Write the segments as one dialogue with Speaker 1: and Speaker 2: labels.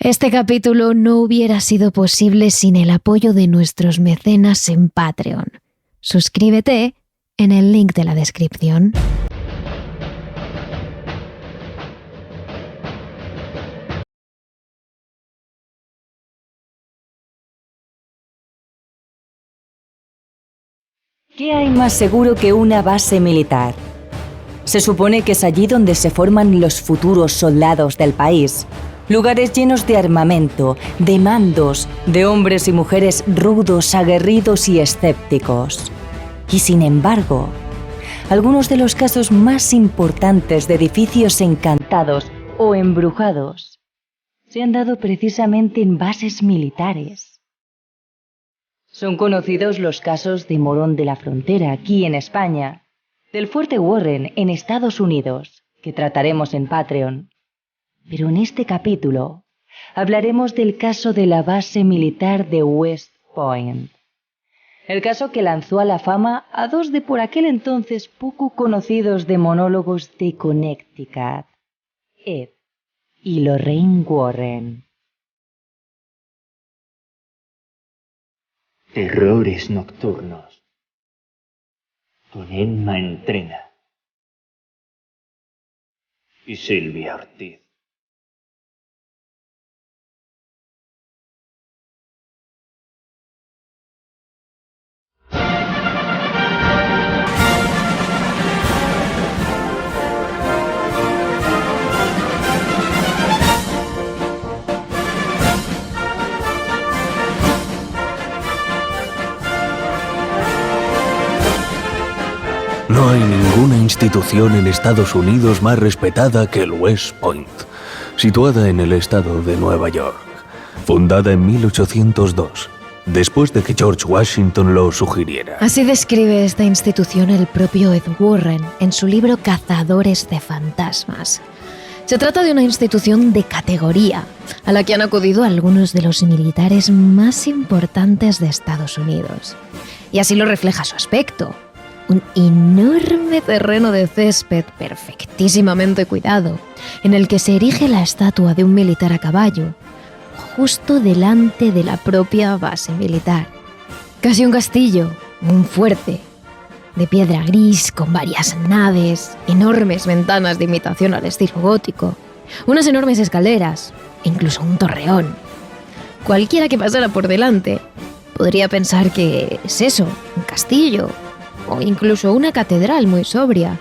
Speaker 1: Este capítulo no hubiera sido posible sin el apoyo de nuestros mecenas en Patreon. Suscríbete en el link de la descripción.
Speaker 2: ¿Qué hay más seguro que una base militar? Se supone que es allí donde se forman los futuros soldados del país. Lugares llenos de armamento, de mandos, de hombres y mujeres rudos, aguerridos y escépticos. Y sin embargo, algunos de los casos más importantes de edificios encantados o embrujados se han dado precisamente en bases militares. Son conocidos los casos de Morón de la Frontera, aquí en España, del Fuerte Warren, en Estados Unidos, que trataremos en Patreon. Pero en este capítulo hablaremos del caso de la base militar de West Point. El caso que lanzó a la fama a dos de por aquel entonces poco conocidos demonólogos de Connecticut, Ed y Lorraine Warren.
Speaker 3: Terrores nocturnos. Con Emma Entrena y Silvia Ortiz.
Speaker 4: No hay ninguna institución en Estados Unidos más respetada que el West Point, situada en el estado de Nueva York, fundada en 1802, después de que George Washington lo sugiriera.
Speaker 1: Así describe esta institución el propio Ed Warren en su libro Cazadores de Fantasmas. Se trata de una institución de categoría, a la que han acudido algunos de los militares más importantes de Estados Unidos. Y así lo refleja su aspecto. Un enorme terreno de césped perfectísimamente cuidado, en el que se erige la estatua de un militar a caballo, justo delante de la propia base militar. Casi un castillo, un fuerte, de piedra gris con varias naves, enormes ventanas de imitación al estilo gótico, unas enormes escaleras e incluso un torreón. Cualquiera que pasara por delante podría pensar que es eso, un castillo, o incluso una catedral muy sobria.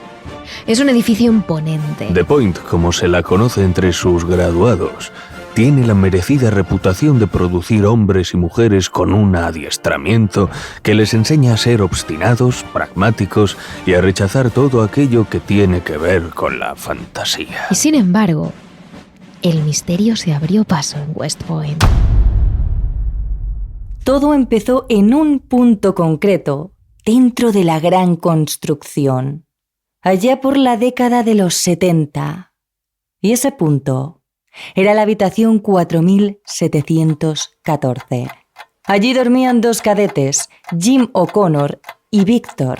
Speaker 1: Es un edificio imponente.
Speaker 4: The Point, como se la conoce entre sus graduados, tiene la merecida reputación de producir hombres y mujeres con un adiestramiento que les enseña a ser obstinados, pragmáticos y a rechazar todo aquello que tiene que ver con la fantasía.
Speaker 1: Y sin embargo, el misterio se abrió paso en West Point.
Speaker 2: Todo empezó en un punto concreto, dentro de la gran construcción, allá por la década de los 70. Y ese punto era la habitación 4714. Allí dormían dos cadetes, Jim O'Connor y Victor.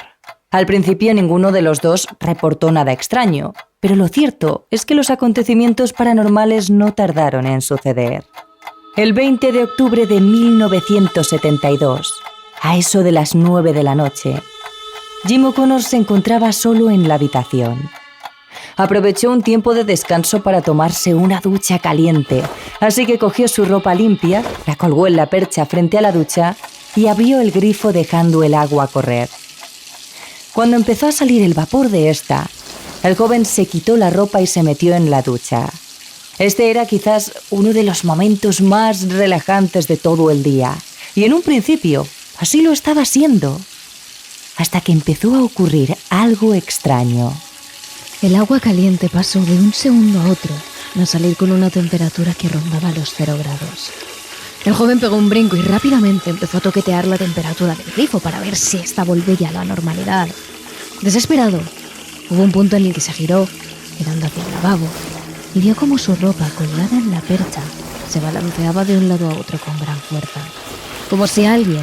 Speaker 2: Al principio ninguno de los dos reportó nada extraño, pero lo cierto es que los acontecimientos paranormales no tardaron en suceder. El 20 de octubre de 1972, a eso de las 9 de la noche, Jim O'Connor se encontraba solo en la habitación. Aprovechó un tiempo de descanso para tomarse una ducha caliente, así que cogió su ropa limpia, la colgó en la percha frente a la ducha y abrió el grifo dejando el agua correr. Cuando empezó a salir el vapor de esta, el joven se quitó la ropa y se metió en la ducha. Este era quizás uno de los momentos más relajantes de todo el día, y en un principio así lo estaba siendo, hasta que empezó a ocurrir algo extraño.
Speaker 1: El agua caliente pasó de un segundo a otro, a salir con una temperatura que rondaba los 0 grados. El joven pegó un brinco y rápidamente empezó a toquetear la temperatura del grifo para ver si esta volvía a la normalidad. Desesperado, hubo un punto en el que se giró, mirando hacia el lavabo, y vio cómo su ropa colgada en la percha se balanceaba de un lado a otro con gran fuerza, como si alguien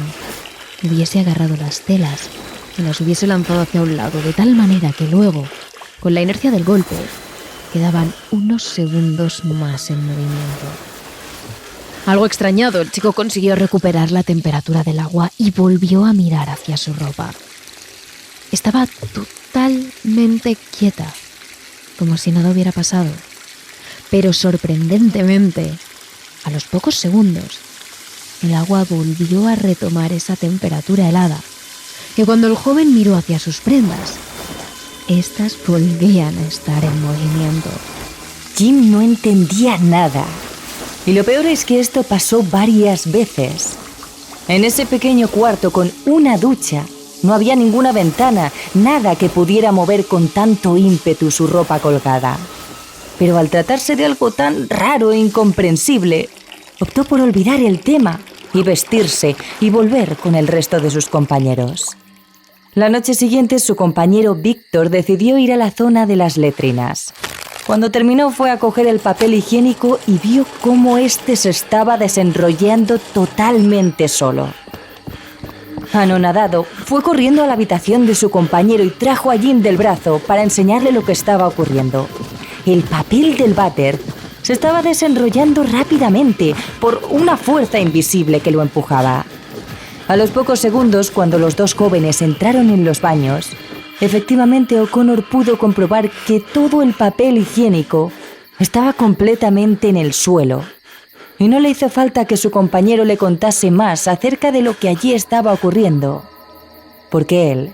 Speaker 1: hubiese agarrado las telas y las hubiese lanzado hacia un lado, de tal manera que luego, con la inercia del golpe, quedaban unos segundos más en movimiento. Algo extrañado, el chico consiguió recuperar la temperatura del agua y volvió a mirar hacia su ropa. Estaba totalmente quieta, como si nada hubiera pasado. Pero sorprendentemente, a los pocos segundos, el agua volvió a retomar esa temperatura helada, que cuando el joven miró hacia sus prendas, estas volvían a estar en movimiento.
Speaker 2: Jim no entendía nada. Y lo peor es que esto pasó varias veces. En ese pequeño cuarto con una ducha, no había ninguna ventana, nada que pudiera mover con tanto ímpetu su ropa colgada. Pero al tratarse de algo tan raro e incomprensible, optó por olvidar el tema y vestirse y volver con el resto de sus compañeros. La noche siguiente, su compañero Víctor decidió ir a la zona de las letrinas. Cuando terminó, fue a coger el papel higiénico y vio cómo éste se estaba desenrollando totalmente solo. Anonadado, fue corriendo a la habitación de su compañero y trajo a Jim del brazo para enseñarle lo que estaba ocurriendo. El papel del váter se estaba desenrollando rápidamente por una fuerza invisible que lo empujaba. A los pocos segundos, cuando los dos jóvenes entraron en los baños, efectivamente O'Connor pudo comprobar que todo el papel higiénico estaba completamente en el suelo. Y no le hizo falta que su compañero le contase más acerca de lo que allí estaba ocurriendo, porque él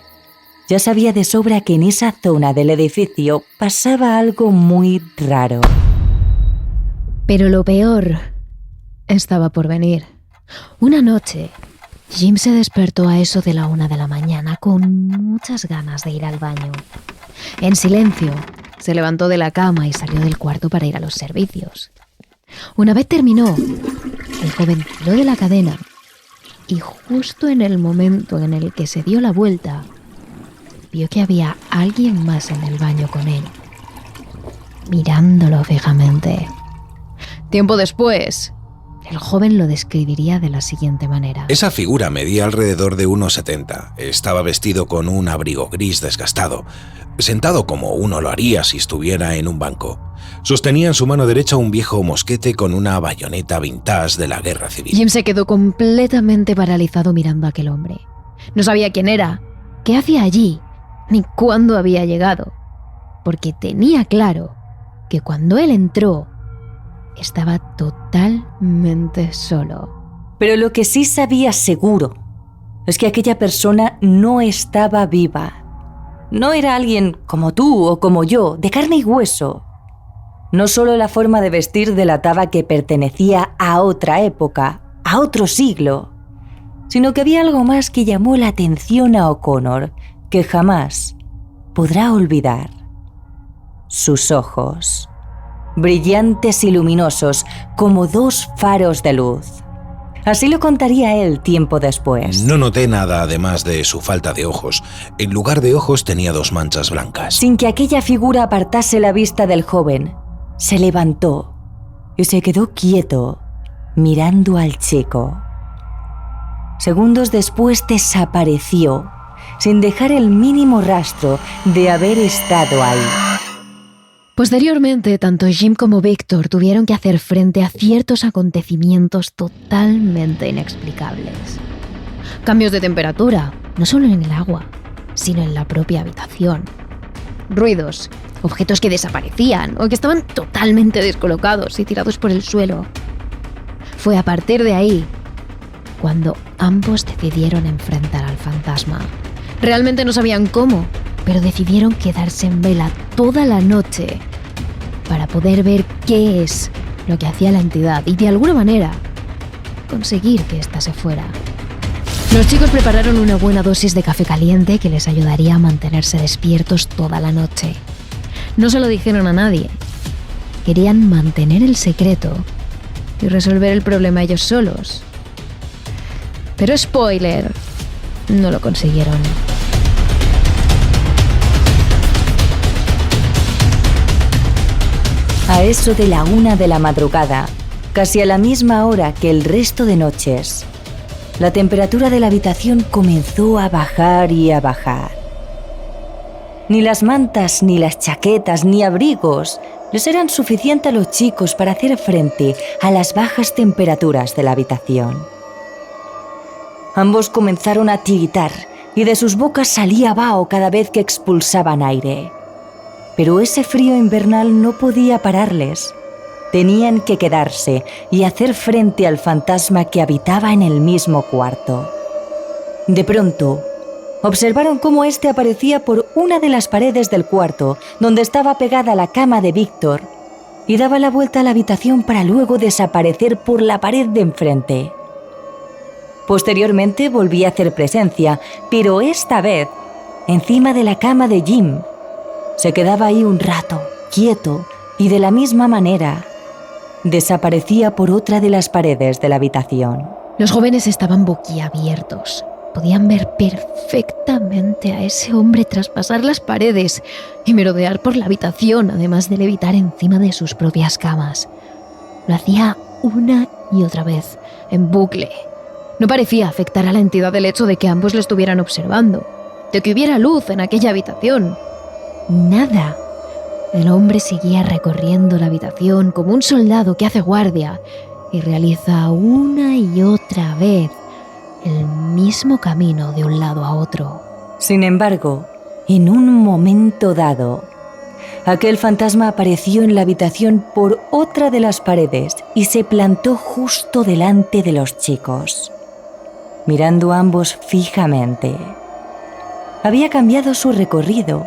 Speaker 2: ya sabía de sobra que en esa zona del edificio pasaba algo muy raro.
Speaker 1: Pero lo peor estaba por venir. Una noche, Jim se despertó a eso de la 1 de la mañana con muchas ganas de ir al baño. En silencio, se levantó de la cama y salió del cuarto para ir a los servicios. Una vez terminó, el joven tiró de la cadena y justo en el momento en el que se dio la vuelta, vio que había alguien más en el baño con él, mirándolo fijamente. Tiempo después, el joven lo describiría de la siguiente manera.
Speaker 5: Esa figura medía alrededor de 1,70. Estaba vestido con un abrigo gris desgastado, sentado como uno lo haría si estuviera en un banco. Sostenía en su mano derecha un viejo mosquete con una bayoneta vintage de la Guerra Civil.
Speaker 1: Jim se quedó completamente paralizado mirando a aquel hombre. No sabía quién era, qué hacía allí, ni cuándo había llegado, porque tenía claro que cuando él entró, estaba totalmente solo.
Speaker 2: Pero lo que sí sabía seguro es que aquella persona no estaba viva. No era alguien como tú o como yo, de carne y hueso. No solo la forma de vestir delataba que pertenecía a otra época, a otro siglo, sino que había algo más que llamó la atención a O'Connor, que jamás podrá olvidar. Sus ojos, brillantes y luminosos como dos faros de luz. Así lo contaría él tiempo después.
Speaker 5: No noté nada además de su falta de ojos. En lugar de ojos tenía 2 manchas blancas.
Speaker 2: Sin que aquella figura apartase la vista del joven, se levantó y se quedó quieto, mirando al chico. Segundos después desapareció, sin dejar el mínimo rastro de haber estado ahí.
Speaker 1: Posteriormente, tanto Jim como Víctor tuvieron que hacer frente a ciertos acontecimientos totalmente inexplicables. Cambios de temperatura, no solo en el agua, sino en la propia habitación. Ruidos, objetos que desaparecían o que estaban totalmente descolocados y tirados por el suelo. Fue a partir de ahí cuando ambos decidieron enfrentar al fantasma. Realmente no sabían cómo, pero decidieron quedarse en vela toda la noche para poder ver qué es lo que hacía la entidad y de alguna manera conseguir que ésta se fuera. Los chicos prepararon una buena dosis de café caliente que les ayudaría a mantenerse despiertos toda la noche. No se lo dijeron a nadie. Querían mantener el secreto y resolver el problema ellos solos. Pero spoiler, no lo consiguieron.
Speaker 2: A eso de la 1 de la madrugada, casi a la misma hora que el resto de noches, la temperatura de la habitación comenzó a bajar y a bajar. Ni las mantas, ni las chaquetas, ni abrigos les eran suficientes a los chicos para hacer frente a las bajas temperaturas de la habitación. Ambos comenzaron a tiritar y de sus bocas salía vaho cada vez que expulsaban aire. Pero ese frío invernal no podía pararles. Tenían que quedarse y hacer frente al fantasma que habitaba en el mismo cuarto. De pronto, observaron cómo éste aparecía por una de las paredes del cuarto donde estaba pegada la cama de Víctor y daba la vuelta a la habitación para luego desaparecer por la pared de enfrente. Posteriormente volvía a hacer presencia, pero esta vez encima de la cama de Jim. Se quedaba ahí un rato, quieto, y de la misma manera desaparecía por otra de las paredes de la habitación.
Speaker 1: Los jóvenes estaban boquiabiertos. Podían ver perfectamente a ese hombre traspasar las paredes y merodear por la habitación, además de levitar encima de sus propias camas. Lo hacía una y otra vez, en bucle. No parecía afectar a la entidad el hecho de que ambos lo estuvieran observando, de que hubiera luz en aquella habitación. Nada. El hombre seguía recorriendo la habitación como un soldado que hace guardia y realiza una y otra vez el mismo camino de un lado a otro.
Speaker 2: Sin embargo, en un momento dado, aquel fantasma apareció en la habitación por otra de las paredes y se plantó justo delante de los chicos, mirando a ambos fijamente. Había cambiado su recorrido.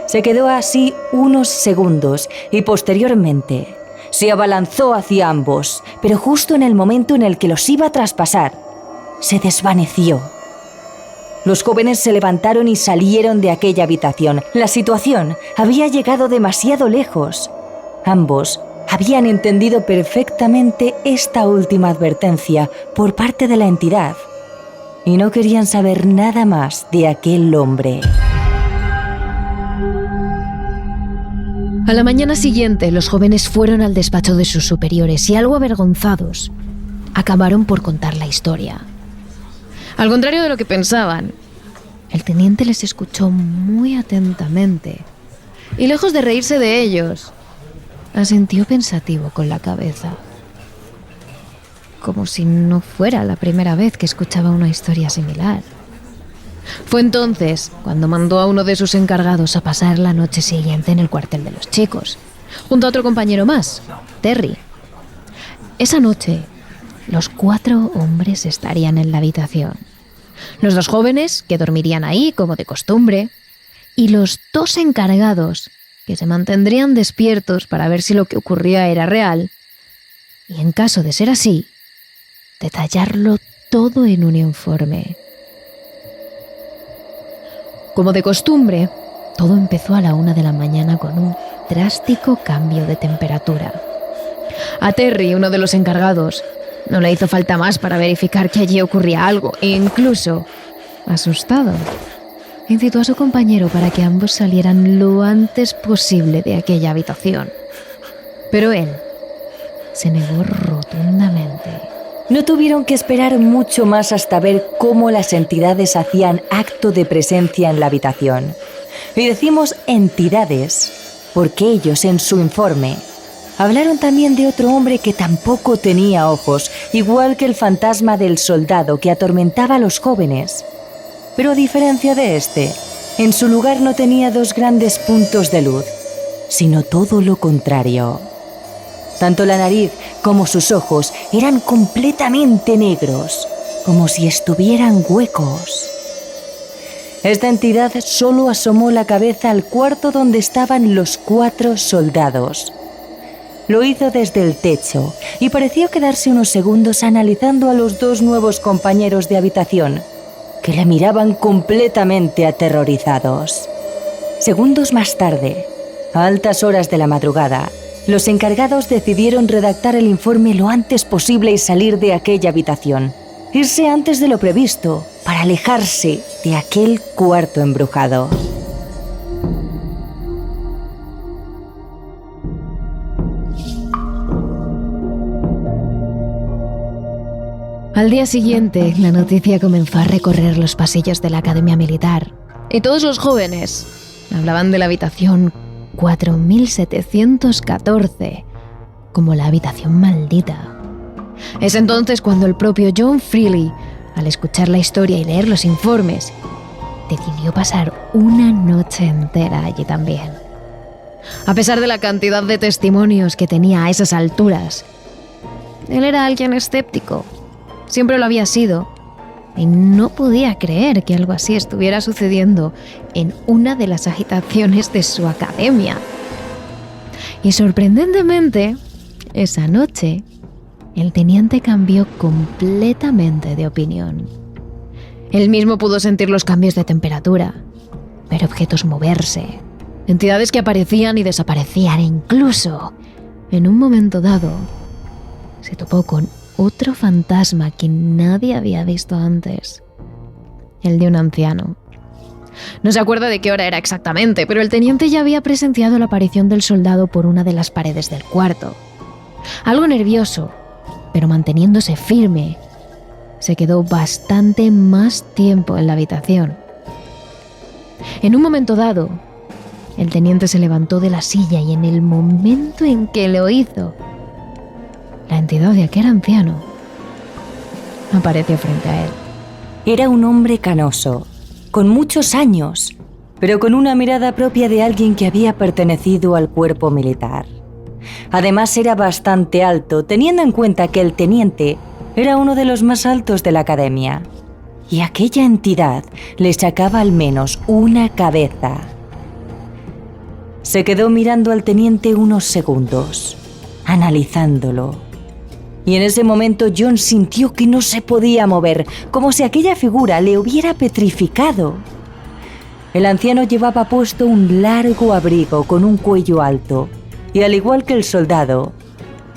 Speaker 2: Se quedó así unos segundos y posteriormente se abalanzó hacia ambos, pero justo en el momento en el que los iba a traspasar, se desvaneció. Los jóvenes se levantaron y salieron de aquella habitación. La situación había llegado demasiado lejos. Ambos habían entendido perfectamente esta última advertencia por parte de la entidad y no querían saber nada más de aquel hombre.
Speaker 1: A la mañana siguiente, los jóvenes fueron al despacho de sus superiores y, algo avergonzados, acabaron por contar la historia. Al contrario de lo que pensaban, el teniente les escuchó muy atentamente y, lejos de reírse de ellos, asintió pensativo con la cabeza, como si no fuera la primera vez que escuchaba una historia similar. Fue entonces cuando mandó a uno de sus encargados a pasar la noche siguiente en el cuartel de los chicos, junto a otro compañero más, Terry. Esa noche, los 4 hombres estarían en la habitación. Los 2 jóvenes, que dormirían ahí como de costumbre, y los 2 encargados, que se mantendrían despiertos para ver si lo que ocurría era real, y en caso de ser así, detallarlo todo en un informe. Como de costumbre, todo empezó a la 1 de la mañana con un drástico cambio de temperatura. A Terry, uno de los encargados, no le hizo falta más para verificar que allí ocurría algo, e incluso, asustado, incitó a su compañero para que ambos salieran lo antes posible de aquella habitación. Pero él se negó rotundamente.
Speaker 2: No tuvieron que esperar mucho más hasta ver cómo las entidades hacían acto de presencia en la habitación. Y decimos entidades porque ellos, en su informe, hablaron también de otro hombre que tampoco tenía ojos, igual que el fantasma del soldado que atormentaba a los jóvenes. Pero a diferencia de este, en su lugar no tenía 2 grandes puntos de luz, sino todo lo contrario. Tanto la nariz como sus ojos eran completamente negros, como si estuvieran huecos. Esta entidad solo asomó la cabeza al cuarto donde estaban los 4 soldados. Lo hizo desde el techo y pareció quedarse unos segundos analizando a los 2 nuevos compañeros de habitación, que le miraban completamente aterrorizados. Segundos más tarde, a altas horas de la madrugada, los encargados decidieron redactar el informe lo antes posible y salir de aquella habitación. Irse antes de lo previsto, para alejarse de aquel cuarto embrujado.
Speaker 1: Al día siguiente, la noticia comenzó a recorrer los pasillos de la Academia Militar, y todos los jóvenes hablaban de la habitación 4714, como la habitación maldita. Es entonces cuando el propio John Freely, al escuchar la historia y leer los informes, decidió pasar una noche entera allí también. A pesar de la cantidad de testimonios que tenía a esas alturas, él era alguien escéptico. Siempre lo había sido. Y no podía creer que algo así estuviera sucediendo en una de las habitaciones de su academia. Y sorprendentemente, esa noche, el teniente cambió completamente de opinión. Él mismo pudo sentir los cambios de temperatura, ver objetos moverse, entidades que aparecían y desaparecían, e incluso, en un momento dado, se topó con otro fantasma que nadie había visto antes, el de un anciano. No se acuerda de qué hora era exactamente, pero el teniente ya había presenciado la aparición del soldado por una de las paredes del cuarto. Algo nervioso, pero manteniéndose firme, se quedó bastante más tiempo en la habitación. En un momento dado, el teniente se levantó de la silla y en el momento en que lo hizo, la entidad de aquel anciano apareció frente a él.
Speaker 2: Era un hombre canoso, con muchos años, pero con una mirada propia de alguien que había pertenecido al cuerpo militar. Además era bastante alto, teniendo en cuenta que el teniente era uno de los más altos de la academia. Y aquella entidad le sacaba al menos una cabeza. Se quedó mirando al teniente unos segundos, analizándolo. Y en ese momento John sintió que no se podía mover, como si aquella figura le hubiera petrificado. El anciano llevaba puesto un largo abrigo con un cuello alto, y al igual que el soldado,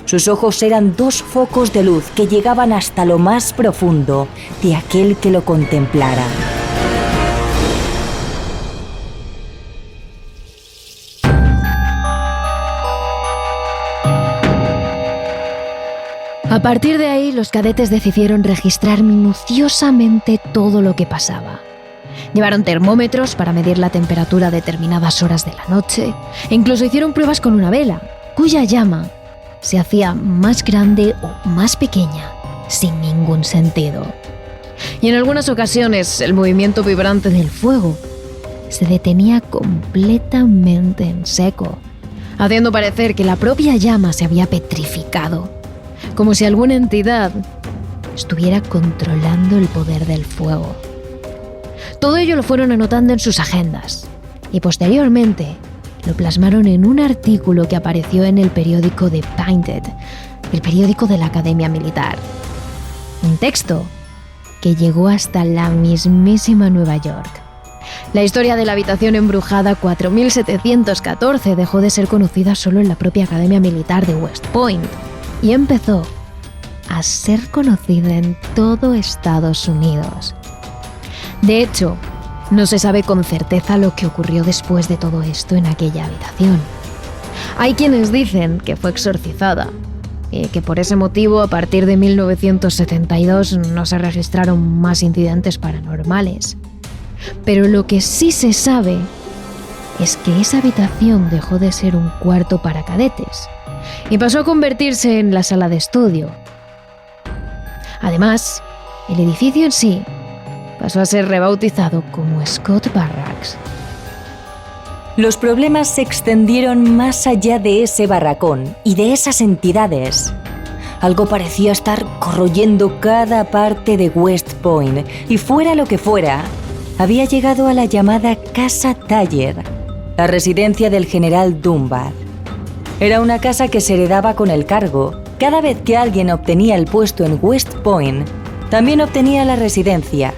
Speaker 2: sus ojos eran dos focos de luz que llegaban hasta lo más profundo de aquel que lo contemplara.
Speaker 1: A partir de ahí, los cadetes decidieron registrar minuciosamente todo lo que pasaba. Llevaron termómetros para medir la temperatura a determinadas horas de la noche e incluso hicieron pruebas con una vela, cuya llama se hacía más grande o más pequeña, sin ningún sentido. Y en algunas ocasiones, el movimiento vibrante del fuego se detenía completamente en seco, haciendo parecer que la propia llama se había petrificado, como si alguna entidad estuviera controlando el poder del fuego. Todo ello lo fueron anotando en sus agendas y posteriormente lo plasmaron en un artículo que apareció en el periódico The Painted, el periódico de la Academia Militar. Un texto que llegó hasta la mismísima Nueva York. La historia de la habitación embrujada 4714 dejó de ser conocida solo en la propia Academia Militar de West Point y empezó a ser conocida en todo Estados Unidos. De hecho, no se sabe con certeza lo que ocurrió después de todo esto en aquella habitación. Hay quienes dicen que fue exorcizada y que por ese motivo a partir de 1972 no se registraron más incidentes paranormales. Pero lo que sí se sabe es que esa habitación dejó de ser un cuarto para cadetes y pasó a convertirse en la sala de estudio. Además, el edificio en sí pasó a ser rebautizado como Scott Barracks.
Speaker 2: Los problemas se extendieron más allá de ese barracón y de esas entidades. Algo parecía estar corroyendo cada parte de West Point y fuera lo que fuera, había llegado a la llamada Casa Thayer, la residencia del general Dunbar. Era una casa que se heredaba con el cargo. Cada vez que alguien obtenía el puesto en West Point, también obtenía la residencia.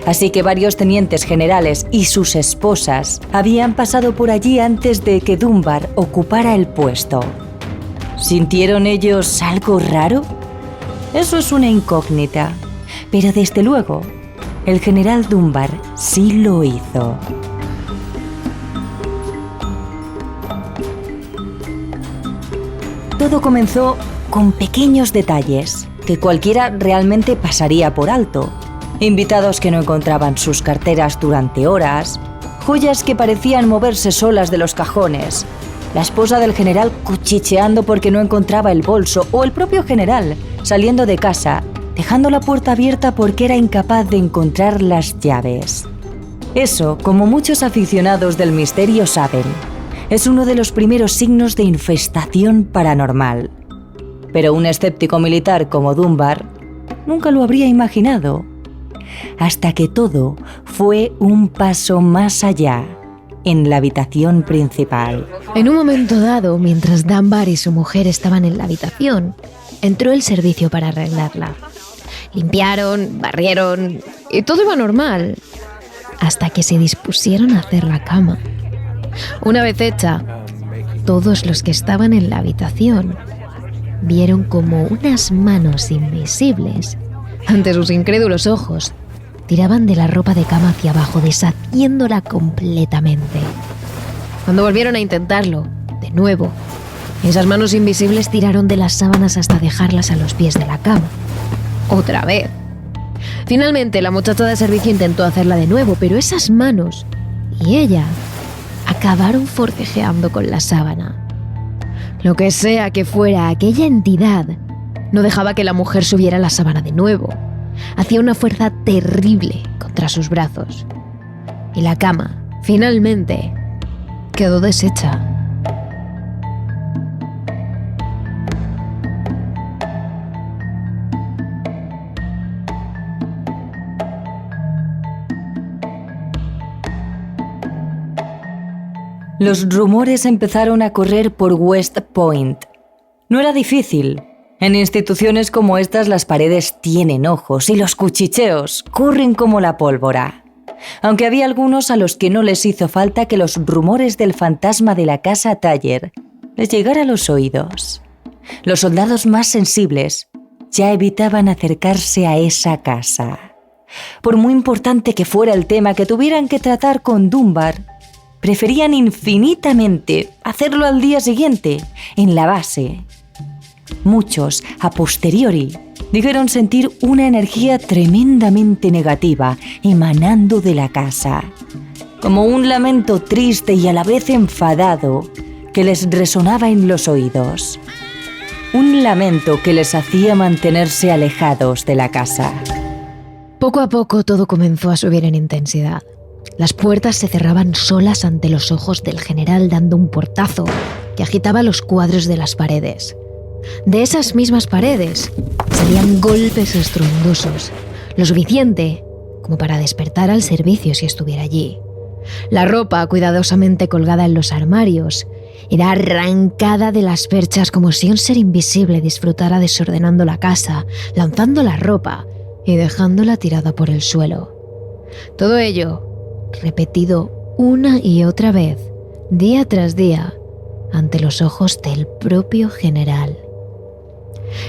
Speaker 2: Así que varios tenientes generales y sus esposas habían pasado por allí antes de que Dunbar ocupara el puesto. ¿Sintieron ellos algo raro? Eso es una incógnita, pero desde luego, el general Dunbar sí lo hizo. Todo comenzó con pequeños detalles que cualquiera realmente pasaría por alto. Invitados que no encontraban sus carteras durante horas, joyas que parecían moverse solas de los cajones, la esposa del general cuchicheando porque no encontraba el bolso, o el propio general saliendo de casa, dejando la puerta abierta porque era incapaz de encontrar las llaves. Eso, como muchos aficionados del misterio saben, es uno de los primeros signos de infestación paranormal. Pero un escéptico militar como Dunbar nunca lo habría imaginado, hasta que todo fue un paso más allá, en la habitación principal.
Speaker 1: En un momento dado, mientras Dunbar y su mujer estaban en la habitación, entró el servicio para arreglarla. Limpiaron, barrieron y todo iba normal, hasta que se dispusieron a hacer la cama. Una vez hecha, todos los que estaban en la habitación vieron como unas manos invisibles, ante sus incrédulos ojos, tiraban de la ropa de cama hacia abajo, deshaciéndola completamente. Cuando volvieron a intentarlo, de nuevo, esas manos invisibles tiraron de las sábanas hasta dejarlas a los pies de la cama. Otra vez. Finalmente, la muchacha de servicio intentó hacerla de nuevo, pero esas manos y ella acabaron forcejeando con la sábana. Lo que sea que fuera aquella entidad, no dejaba que la mujer subiera la sábana de nuevo. Hacía una fuerza terrible contra sus brazos. Y la cama, finalmente, quedó deshecha.
Speaker 2: Los rumores empezaron a correr por West Point. No era difícil. En instituciones como estas las paredes tienen ojos y los cuchicheos corren como la pólvora. Aunque había algunos a los que no les hizo falta que los rumores del fantasma de la casa Thayer les llegara a los oídos. Los soldados más sensibles ya evitaban acercarse a esa casa. Por muy importante que fuera el tema que tuvieran que tratar con Dunbar, preferían infinitamente hacerlo al día siguiente, en la base. Muchos, a posteriori, dijeron sentir una energía tremendamente negativa emanando de la casa, como un lamento triste y a la vez enfadado que les resonaba en los oídos. Un lamento que les hacía mantenerse alejados de la casa.
Speaker 1: Poco a poco todo comenzó a subir en intensidad. Las puertas se cerraban solas ante los ojos del general dando un portazo que agitaba los cuadros de las paredes. De esas mismas paredes salían golpes estruendosos, lo suficiente como para despertar al servicio si estuviera allí. La ropa, cuidadosamente colgada en los armarios, era arrancada de las perchas como si un ser invisible disfrutara desordenando la casa, lanzando la ropa y dejándola tirada por el suelo. Todo ello repetido una y otra vez, día tras día, ante los ojos del propio general.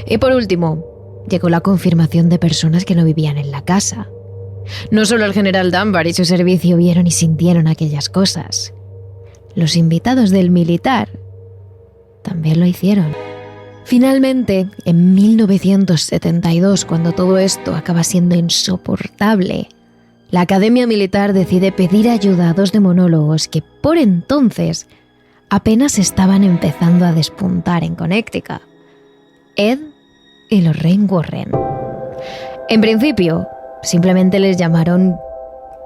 Speaker 1: Y por último, llegó la confirmación de personas que no vivían en la casa. No solo el general Dunbar y su servicio vieron y sintieron aquellas cosas. Los invitados del militar también lo hicieron. Finalmente, en 1972, cuando todo esto acaba siendo insoportable, la Academia Militar decide pedir ayuda a dos demonólogos que, por entonces, apenas estaban empezando a despuntar en Connecticut: Ed y Lorraine Warren. En principio, simplemente les llamaron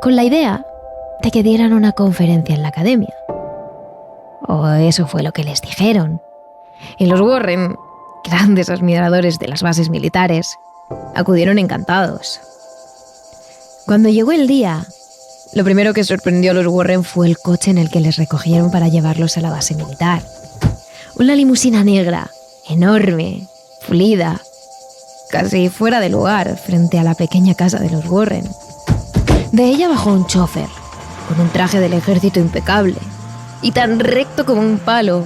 Speaker 1: con la idea de que dieran una conferencia en la academia. O eso fue lo que les dijeron. Y los Warren, grandes admiradores de las bases militares, acudieron encantados. Cuando llegó el día, lo primero que sorprendió a los Warren fue el coche en el que les recogieron para llevarlos a la base militar. Una limusina negra, enorme, pulida, casi fuera de lugar frente a la pequeña casa de los Warren. De ella bajó un chofer, con un traje del ejército impecable, y tan recto como un palo,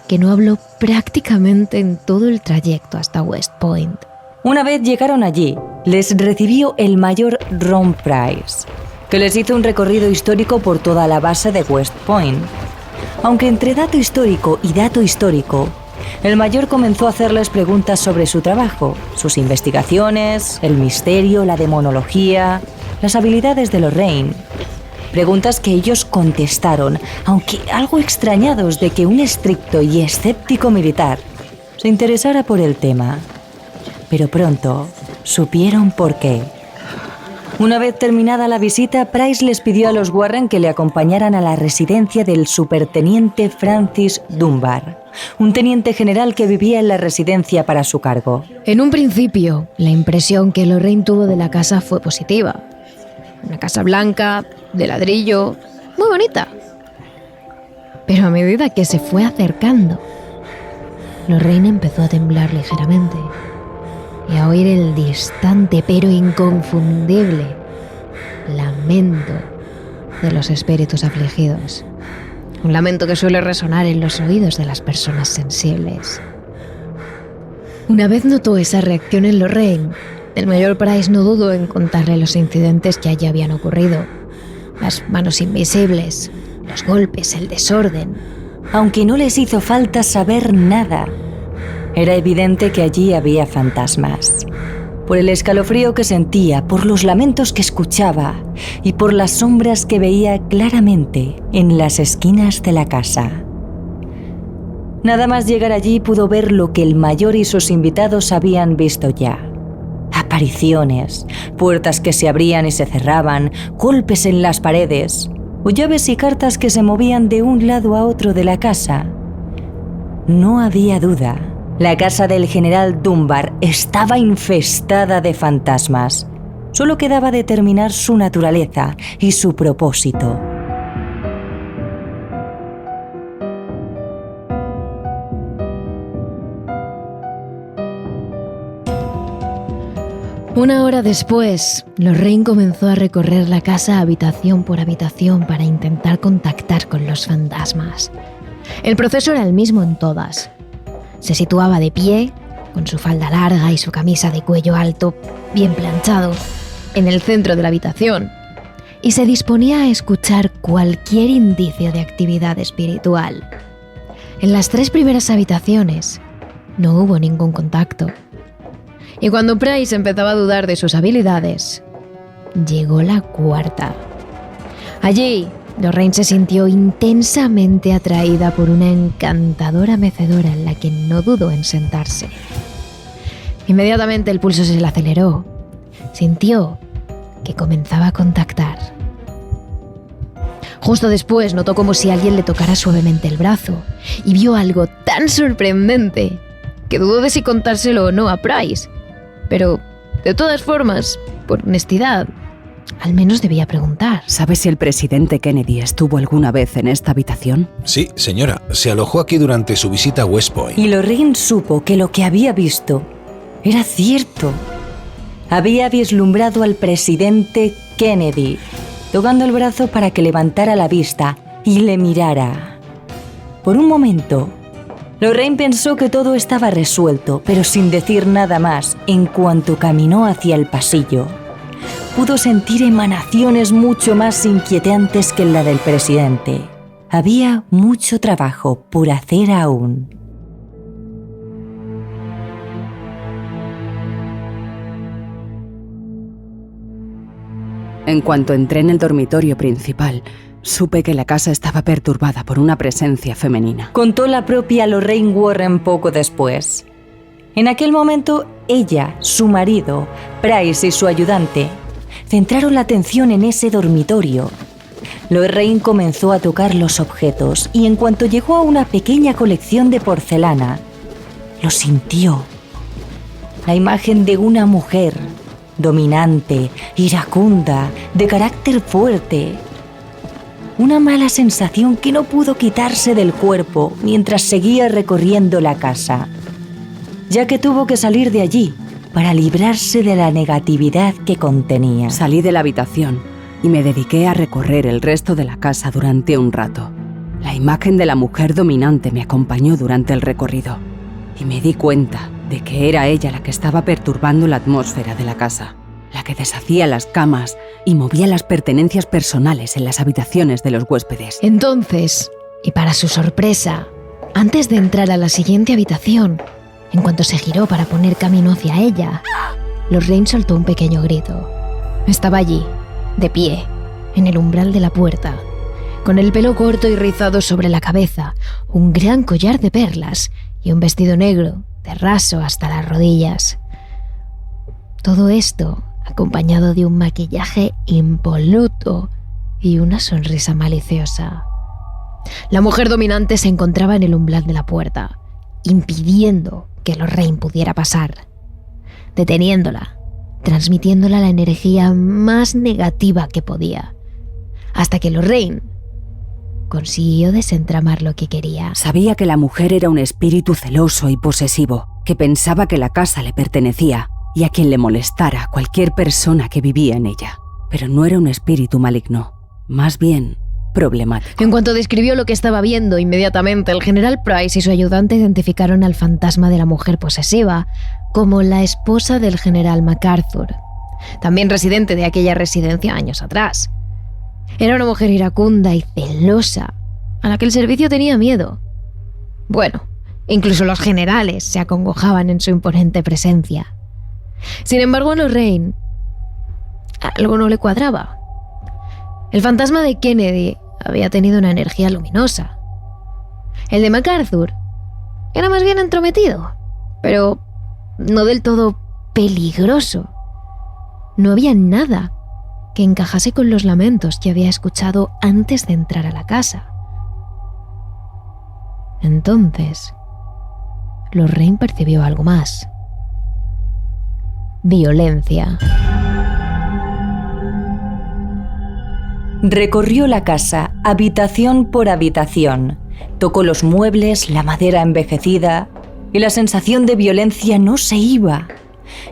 Speaker 1: que no habló prácticamente en todo el trayecto hasta West Point.
Speaker 2: Una vez llegaron allí, les recibió el mayor Ron Price, que les hizo un recorrido histórico por toda la base de West Point. Aunque entre dato histórico y dato histórico, el mayor comenzó a hacerles preguntas sobre su trabajo, sus investigaciones, el misterio, la demonología, las habilidades de Lorraine. Preguntas que ellos contestaron, aunque algo extrañados de que un estricto y escéptico militar se interesara por el tema. Pero pronto supieron por qué. Una vez terminada la visita, Price les pidió a los Warren que le acompañaran a la residencia del superteniente Francis Dunbar, un teniente general que vivía en la residencia para su cargo.
Speaker 1: En un principio, la impresión que Lorraine tuvo de la casa fue positiva. Una casa blanca, de ladrillo, muy bonita. Pero a medida que se fue acercando, Lorraine empezó a temblar ligeramente y a oír el distante pero inconfundible lamento de los espíritus afligidos. Un lamento que suele resonar en los oídos de las personas sensibles. Una vez notó esa reacción en Lorraine, el mayor Price no dudó en contarle los incidentes que allí habían ocurrido. Las manos invisibles, los golpes, el desorden.
Speaker 2: Aunque no les hizo falta saber nada, era evidente que allí había fantasmas. Por el escalofrío que sentía, por los lamentos que escuchaba y por las sombras que veía claramente en las esquinas de la casa. Nada más llegar allí pudo ver lo que el mayor y sus invitados habían visto ya. Apariciones, puertas que se abrían y se cerraban, golpes en las paredes, o llaves y cartas que se movían de un lado a otro de la casa. No había duda. La casa del general Dunbar estaba infestada de fantasmas. Solo quedaba determinar su naturaleza y su propósito.
Speaker 1: Una hora después, Lorraine comenzó a recorrer la casa habitación por habitación para intentar contactar con los fantasmas. El proceso era el mismo en todas. Se situaba de pie, con su falda larga y su camisa de cuello alto, bien planchado, en el centro de la habitación, y se disponía a escuchar cualquier indicio de actividad espiritual. En las 3 primeras habitaciones no hubo ningún contacto. Y cuando Price empezaba a dudar de sus habilidades, llegó la 4ª. Allí, Lorraine se sintió intensamente atraída por una encantadora mecedora en la que no dudó en sentarse. Inmediatamente el pulso se le aceleró. Sintió que comenzaba a contactar. Justo después notó como si alguien le tocara suavemente el brazo y vio algo tan sorprendente que dudó de si contárselo o no a Price. Pero, de todas formas, por honestidad, al menos debía preguntar.
Speaker 6: ¿Sabes si el presidente Kennedy estuvo alguna vez en esta habitación?
Speaker 5: Sí, señora. Se alojó aquí durante su visita a West Point.
Speaker 2: Y Lorraine supo que lo que había visto era cierto. Había vislumbrado al presidente Kennedy, tocando el brazo para que levantara la vista y le mirara. Por un momento, Lorraine pensó que todo estaba resuelto, pero sin decir nada más, en cuanto caminó hacia el pasillo, pudo sentir emanaciones mucho más inquietantes que la del presidente. Había mucho trabajo por hacer aún.
Speaker 6: En cuanto entré en el dormitorio principal, supe que la casa estaba perturbada por una presencia femenina.
Speaker 2: Contó la propia Lorraine Warren poco después. En aquel momento, ella, su marido, Price y su ayudante centraron la atención en ese dormitorio. Lorraine comenzó a tocar los objetos y en cuanto llegó a una pequeña colección de porcelana, lo sintió. La imagen de una mujer dominante, iracunda, de carácter fuerte. Una mala sensación que no pudo quitarse del cuerpo mientras seguía recorriendo la casa, ya que tuvo que salir de allí para librarse de la negatividad que contenía.
Speaker 6: Salí de la habitación y me dediqué a recorrer el resto de la casa durante un rato. La imagen de la mujer dominante me acompañó durante el recorrido y me di cuenta de que era ella la que estaba perturbando la atmósfera de la casa, la que deshacía las camas y movía las pertenencias personales en las habitaciones de los huéspedes.
Speaker 1: Entonces, y para su sorpresa, antes de entrar a la siguiente habitación, en cuanto se giró para poner camino hacia ella, Lorraine soltó un pequeño grito. Estaba allí, de pie, en el umbral de la puerta, con el pelo corto y rizado sobre la cabeza, un gran collar de perlas y un vestido negro de raso hasta las rodillas. Todo esto acompañado de un maquillaje impoluto y una sonrisa maliciosa. La mujer dominante se encontraba en el umbral de la puerta, impidiendo que Lorraine pudiera pasar, deteniéndola, transmitiéndola la energía más negativa que podía, hasta que Lorraine consiguió desentramar lo que quería.
Speaker 6: Sabía que la mujer era un espíritu celoso y posesivo, que pensaba que la casa le pertenecía y a quien le molestara cualquier persona que vivía en ella. Pero no era un espíritu maligno, más bien problemático.
Speaker 1: En cuanto describió lo que estaba viendo, inmediatamente el general Price y su ayudante identificaron al fantasma de la mujer posesiva como la esposa del general MacArthur, también residente de aquella residencia años atrás. Era una mujer iracunda y celosa, a la que el servicio tenía miedo. Bueno, incluso los generales se acongojaban en su imponente presencia. Sin embargo, a Lorraine algo no le cuadraba. El fantasma de Kennedy había tenido una energía luminosa. El de MacArthur era más bien entrometido, pero no del todo peligroso. No había nada que encajase con los lamentos que había escuchado antes de entrar a la casa. Entonces, Lorraine percibió algo más. Violencia.
Speaker 2: Recorrió la casa, habitación por habitación. Tocó los muebles, la madera envejecida, y la sensación de violencia no se iba.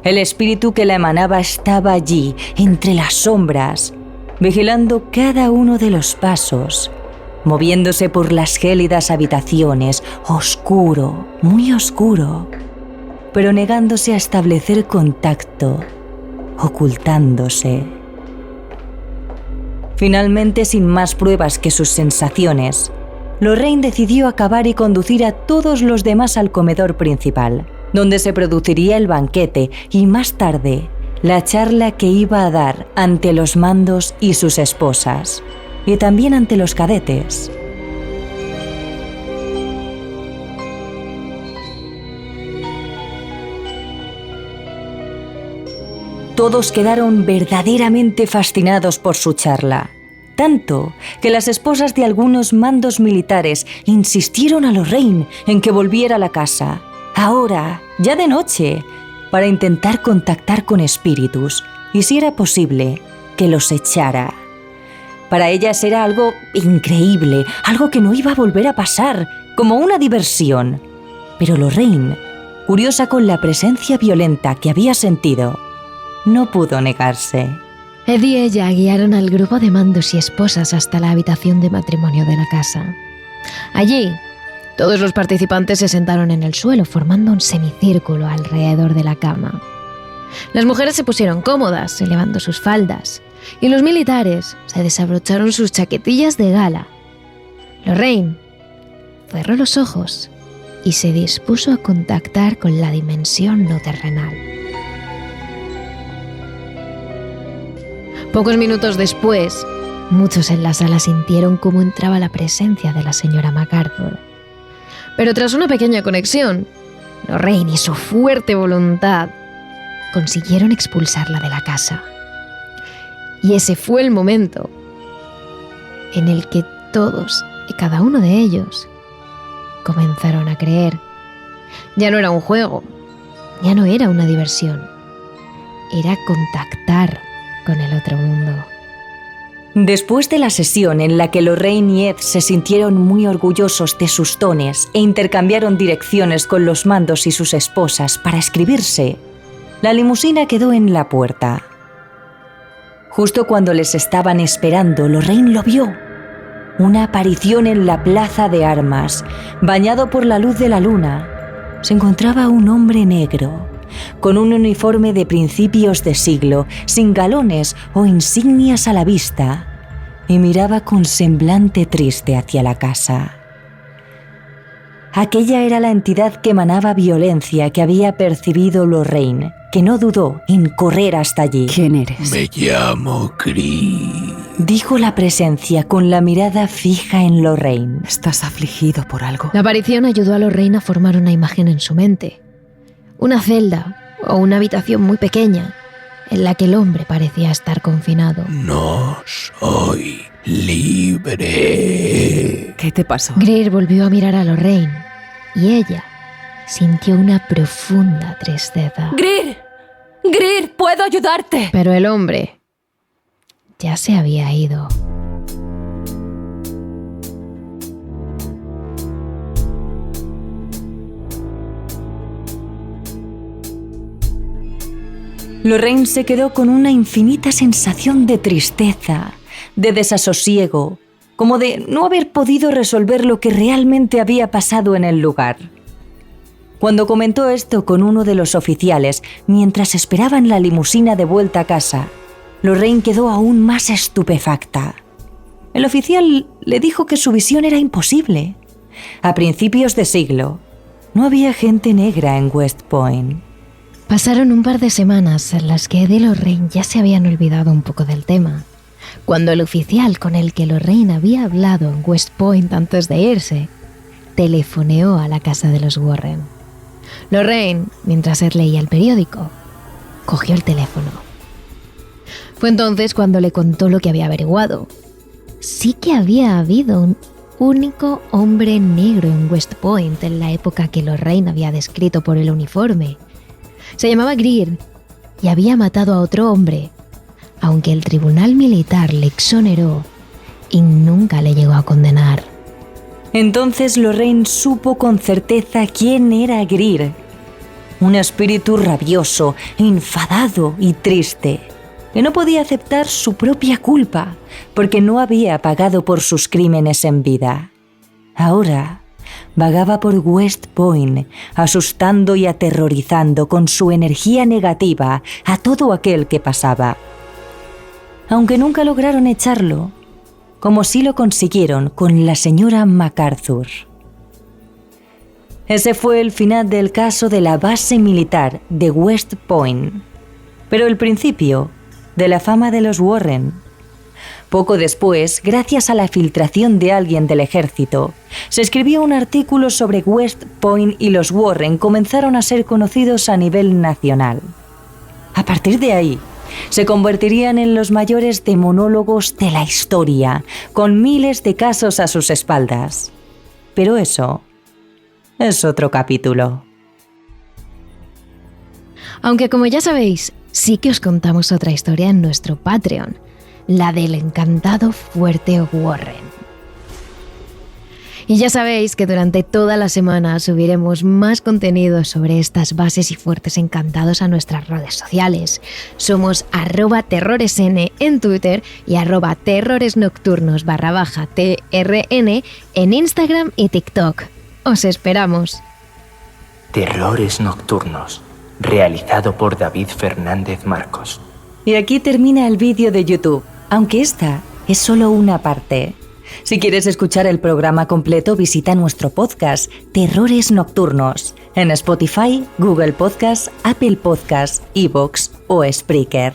Speaker 2: El espíritu que la emanaba estaba allí, entre las sombras, vigilando cada uno de los pasos, moviéndose por las gélidas habitaciones, oscuro, muy oscuro, pero negándose a establecer contacto, ocultándose. Finalmente, sin más pruebas que sus sensaciones, Lorraine decidió acabar y conducir a todos los demás al comedor principal, donde se produciría el banquete y más tarde la charla que iba a dar ante los mandos y sus esposas, y también ante los cadetes. Todos quedaron verdaderamente fascinados por su charla, tanto que las esposas de algunos mandos militares insistieron a Lorraine en que volviera a la casa, ahora, ya de noche, para intentar contactar con espíritus y, si era posible, que los echara. Para ellas era algo increíble, algo que no iba a volver a pasar, como una diversión. Pero Lorraine, curiosa con la presencia violenta que había sentido, no pudo negarse.
Speaker 1: Ed y ella guiaron al grupo de mandos y esposas hasta la habitación de matrimonio de la casa. Allí, todos los participantes se sentaron en el suelo formando un semicírculo alrededor de la cama. Las mujeres se pusieron cómodas, elevando sus faldas, y los militares se desabrocharon sus chaquetillas de gala. Lorraine cerró los ojos y se dispuso a contactar con la dimensión no terrenal. Pocos minutos después, muchos en la sala sintieron cómo entraba la presencia de la señora MacArthur. Pero tras una pequeña conexión, Lorraine y su fuerte voluntad consiguieron expulsarla de la casa. Y ese fue el momento en el que todos y cada uno de ellos comenzaron a creer. Ya no era un juego, ya no era una diversión, era contactar con el otro mundo.
Speaker 2: Después de la sesión en la que Lorraine y Ed se sintieron muy orgullosos de sus dones e intercambiaron direcciones con los mandos y sus esposas para escribirse, la limusina quedó en la puerta. Justo cuando les estaban esperando, Lorraine lo vio. Una aparición en la plaza de armas, bañado por la luz de la luna. Se encontraba un hombre negro, con un uniforme de principios de siglo, sin galones o insignias a la vista, y miraba con semblante triste hacia la casa. Aquella era la entidad que emanaba violencia que había percibido Lorraine, que no dudó en correr hasta allí.
Speaker 6: ¿Quién eres?
Speaker 4: Me llamo Chris.
Speaker 2: dijo la presencia con la mirada fija en Lorraine.
Speaker 6: Estás afligido por algo.
Speaker 1: La aparición ayudó a Lorraine a formar una imagen en su mente. Una celda o una habitación muy pequeña en la que el hombre parecía estar confinado.
Speaker 4: No soy libre.
Speaker 6: ¿Qué te pasó?
Speaker 1: Greer volvió a mirar a Lorraine y ella sintió una profunda tristeza.
Speaker 6: ¡Greer! ¡Greer! ¡Puedo ayudarte!
Speaker 1: Pero el hombre ya se había ido.
Speaker 2: Lorraine se quedó con una infinita sensación de tristeza, de desasosiego, como de no haber podido resolver lo que realmente había pasado en el lugar. Cuando comentó esto con uno de los oficiales, mientras esperaban la limusina de vuelta a casa, Lorraine quedó aún más estupefacta. El oficial le dijo que su visión era imposible. A principios de siglo, no había gente negra en West Point.
Speaker 1: Pasaron un par de semanas en las que Ed y Lorraine ya se habían olvidado un poco del tema, cuando el oficial con el que Lorraine había hablado en West Point antes de irse, telefoneó a la casa de los Warren. Lorraine, mientras Ed leía el periódico, cogió el teléfono. Fue entonces cuando le contó lo que había averiguado. Sí que había habido un único hombre negro en West Point en la época que Lorraine había descrito por el uniforme. Se llamaba Greer y había matado a otro hombre, aunque el tribunal militar le exoneró y nunca le llegó a condenar.
Speaker 2: Entonces Lorraine supo con certeza quién era Greer. Un espíritu rabioso, enfadado y triste, que no podía aceptar su propia culpa porque no había pagado por sus crímenes en vida. Ahora vagaba por West Point, asustando y aterrorizando con su energía negativa a todo aquel que pasaba. Aunque nunca lograron echarlo, como sí lo consiguieron con la señora MacArthur. Ese fue el final del caso de la base militar de West Point, pero el principio de la fama de los Warren. Poco después, gracias a la filtración de alguien del ejército, se escribió un artículo sobre West Point y los Warren comenzaron a ser conocidos a nivel nacional. A partir de ahí, se convertirían en los mayores demonólogos de la historia, con miles de casos a sus espaldas. Pero eso es otro capítulo.
Speaker 1: Aunque como ya sabéis, sí que os contamos otra historia en nuestro Patreon, la del encantado Fuerte Warren. Y ya sabéis que durante toda la semana subiremos más contenido sobre estas bases y fuertes encantados a nuestras redes sociales. Somos @terroresn en Twitter y @terroresnocturnos_TRN en Instagram y TikTok. Os esperamos.
Speaker 7: Terrores Nocturnos, realizado por David Fernández Marcos.
Speaker 2: Y aquí termina el vídeo de YouTube, aunque esta es solo una parte. Si quieres escuchar el programa completo, visita nuestro podcast Terrores Nocturnos en Spotify, Google Podcasts, Apple Podcasts, iVoox o Spreaker.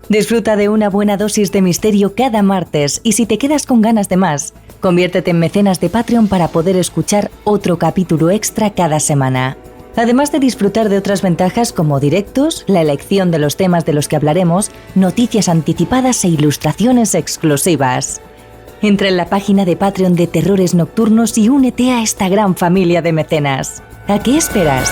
Speaker 2: Disfruta de una buena dosis de misterio cada martes y si te quedas con ganas de más, conviértete en mecenas de Patreon para poder escuchar otro capítulo extra cada semana. Además de disfrutar de otras ventajas como directos, la elección de los temas de los que hablaremos, noticias anticipadas e ilustraciones exclusivas. Entra en la página de Patreon de Terrores Nocturnos y únete a esta gran familia de mecenas. ¿A qué esperas?